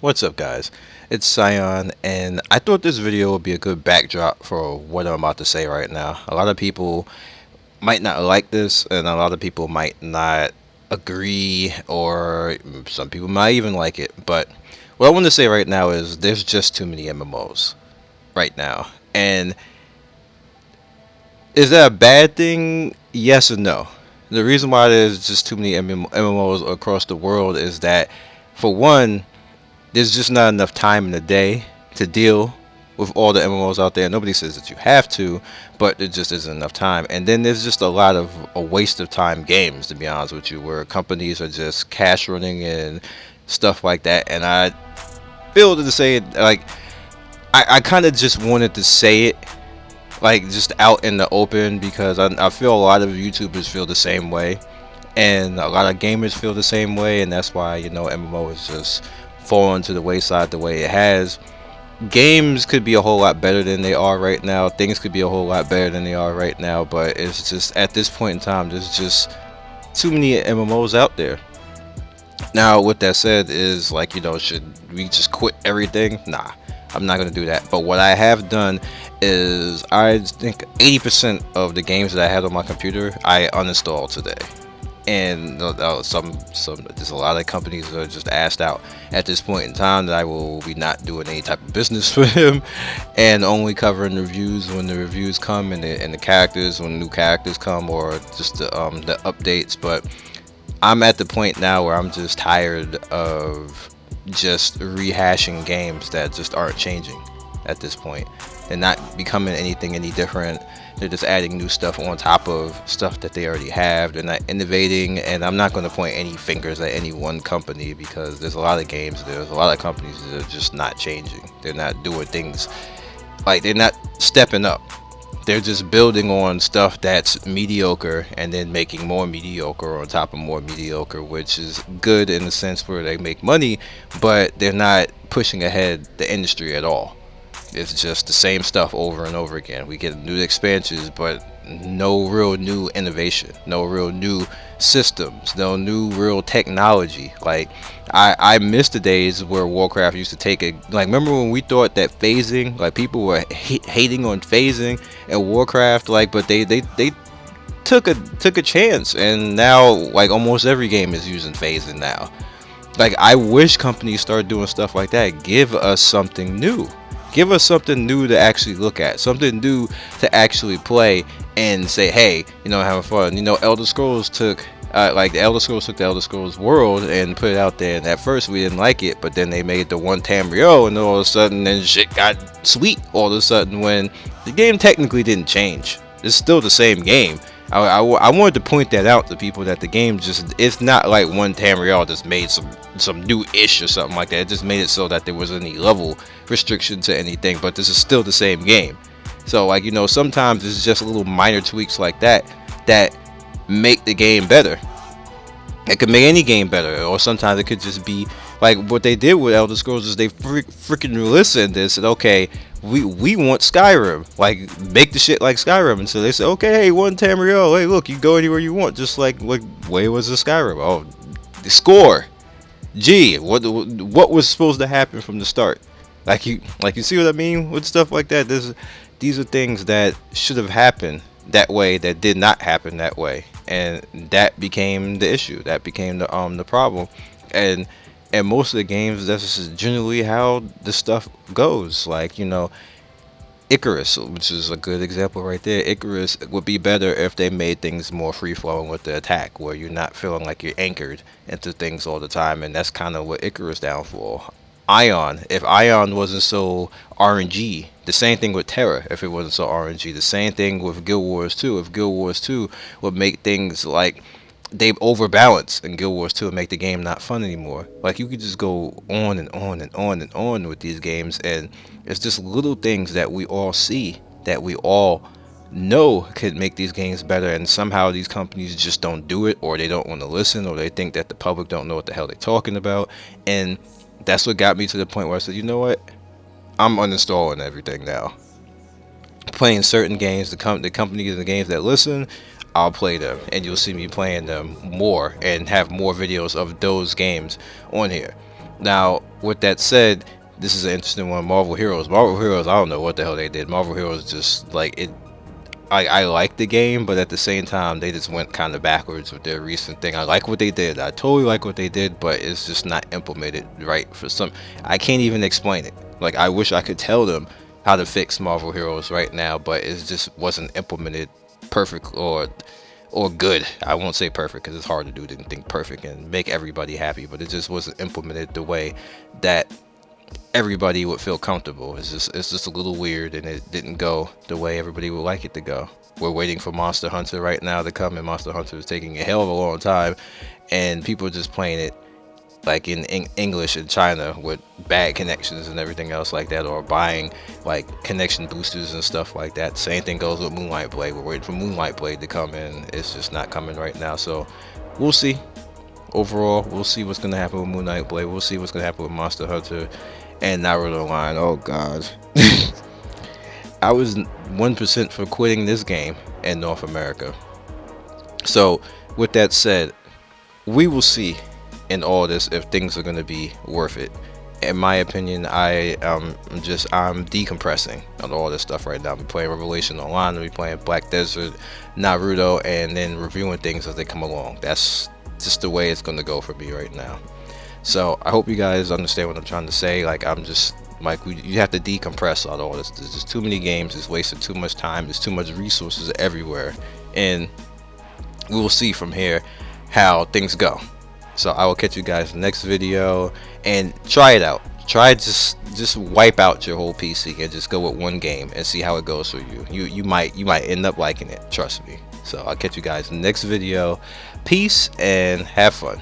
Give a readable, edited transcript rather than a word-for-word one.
What's up, guys? It's Sion, and I thought this video would be a good backdrop for what I'm about to say right now. A lot of people might not like this, and a lot of people might not agree, or some people might even like it. But what I want to say right now is there's just too many MMOs right now. And is that a bad thing? Yes and no. The reason why there's just too many MMOs across the world is that, for one, there's just not enough time in the day to deal with all the MMOs out there. Nobody says that you have to, but it just isn't enough time. And then there's just a lot of a waste of time games, to be honest with you, where companies are just cash running and stuff like that. And I feel to say it like I kind of just wanted to say it like just out in the open because I feel a lot of YouTubers feel the same way, and a lot of gamers feel the same way, and that's why MMO is just fallen to the wayside the way it has. Games could be a whole lot better than they are right now. Things could be a whole lot better than they are right now, but it's just at this point in time there's just too many MMOs out there. Now, with that said, is like, should we just quit everything? Nah, I'm not gonna do that. But what I have done is I think 80% of the games that I had on my computer I uninstalled today. And some there's a lot of companies that are just asked out at this point in time that I will be not doing any type of business with them, and only covering reviews when the reviews come, and the characters when new characters come, or just the updates. But I'm at the point now where I'm just tired of just rehashing games that just aren't changing at this point. They're not becoming anything any different. They're just adding new stuff on top of stuff that they already have. They're not innovating, and I'm not going to point any fingers at any one company because there's a lot of games, there's a lot of companies that are just not changing. They're not doing things, like they're not stepping up. They're just building on stuff that's mediocre and then making more mediocre on top of more mediocre, which is good in the sense where they make money, but they're not pushing ahead the industry at all. It's just the same stuff over and over again. We get new expansions, but no real new innovation, no real new systems, no new real technology. Like, I miss the days where Warcraft used to take it. Like, remember when we thought that phasing, like people were hating on phasing and Warcraft, like, but they took a chance, and now like almost every game is using phasing now. Like, I wish companies start doing stuff like that. Give us something new. Give us something new to actually look at, something new to actually play and say, hey, having fun. Elder Scrolls took, the Elder Scrolls took the Elder Scrolls world and put it out there. And at first we didn't like it, but then they made the one Tamriel, and all of a sudden then shit got sweet all of a sudden when the game technically didn't change. It's still the same game. I wanted to point that out to people, that the game just, it's not like one Tamriel just made some new ish or something like that. It just made it so that there wasn't any level restriction to anything, but this is still the same game. So like, sometimes it's just little minor tweaks like that that make the game better. It could make any game better, or sometimes it could just be like what they did with Elder Scrolls is they freaking listened and said, okay, we want Skyrim, like make the shit like Skyrim. And so they said, okay, hey, one Tamriel, hey, look, you go anywhere you want, just like what way was the Skyrim? Oh, the score. Gee, what was supposed to happen from the start? Like you see what I mean with stuff like that. These are things that should have happened that way that did not happen that way, and that became the issue. That became the problem, and most of the games, that's just generally how the stuff goes. Like, Icarus, which is a good example right there. Icarus would be better if they made things more free flowing with the attack, where you're not feeling like you're anchored into things all the time, and that's kind of what Icarus down for. Ion, if Ion wasn't so RNG, the same thing with Terra, if it wasn't so RNG, the same thing with Guild Wars 2, if Guild Wars 2 would make things like they overbalance in Guild Wars 2 and make the game not fun anymore. Like, you could just go on and on and on and on with these games, and it's just little things that we all see, that we all know could make these games better, and somehow these companies just don't do it, or they don't want to listen, or they think that the public don't know what the hell they're talking about. And that's what got me to the point where I said, you know what, I'm uninstalling everything now. Playing certain games, the companies and the games that listen, I'll play them, and you'll see me playing them more and have more videos of those games on here. Now, with that said, this is an interesting one. Marvel Heroes. Marvel Heroes, I don't know what the hell they did. Marvel Heroes just like it. I like the game, but at the same time, they just went kind of backwards with their recent thing. I like what they did. I totally like what they did, but it's just not implemented right for some. I can't even explain it. Like I wish I could tell them how to fix Marvel Heroes right now, but it just wasn't implemented perfect or good. I won't say perfect because it's hard to do anything perfect and make everybody happy, but it just wasn't implemented the way that everybody would feel comfortable. It's just a little weird, and it didn't go the way everybody would like it to go. We're waiting for Monster Hunter right now to come, and Monster Hunter is taking a hell of a long time, and people are just playing it like in English in China with bad connections and everything else like that, or buying like connection boosters and stuff like that. Same thing goes with Moonlight Blade. We're waiting for Moonlight Blade to come in. It's just not coming right now, so we'll see. Overall, we'll see what's gonna happen with Moonlight Blade. We'll see what's gonna happen with Monster Hunter and Naruto line. Oh god. I was 1% for quitting this game in North America. So with that said, we will see in all this if things are going to be worth it. In my opinion, I'm decompressing on all this stuff right now. I'm playing Revelation Online, I'm playing Black Desert, Naruto, and then reviewing things as they come along. That's just the way it's going to go for me right now. So I hope you guys understand what I'm trying to say. Like I'm just like you have to decompress on all this. There's just too many games. It's wasted too much time. There's too much resources everywhere, and we will see from here how things go. So I will catch you guys in the next video, and try it out. Try just wipe out your whole PC and just go with one game and see how it goes for you. You might end up liking it. Trust me. So I'll catch you guys in the next video. Peace and have fun.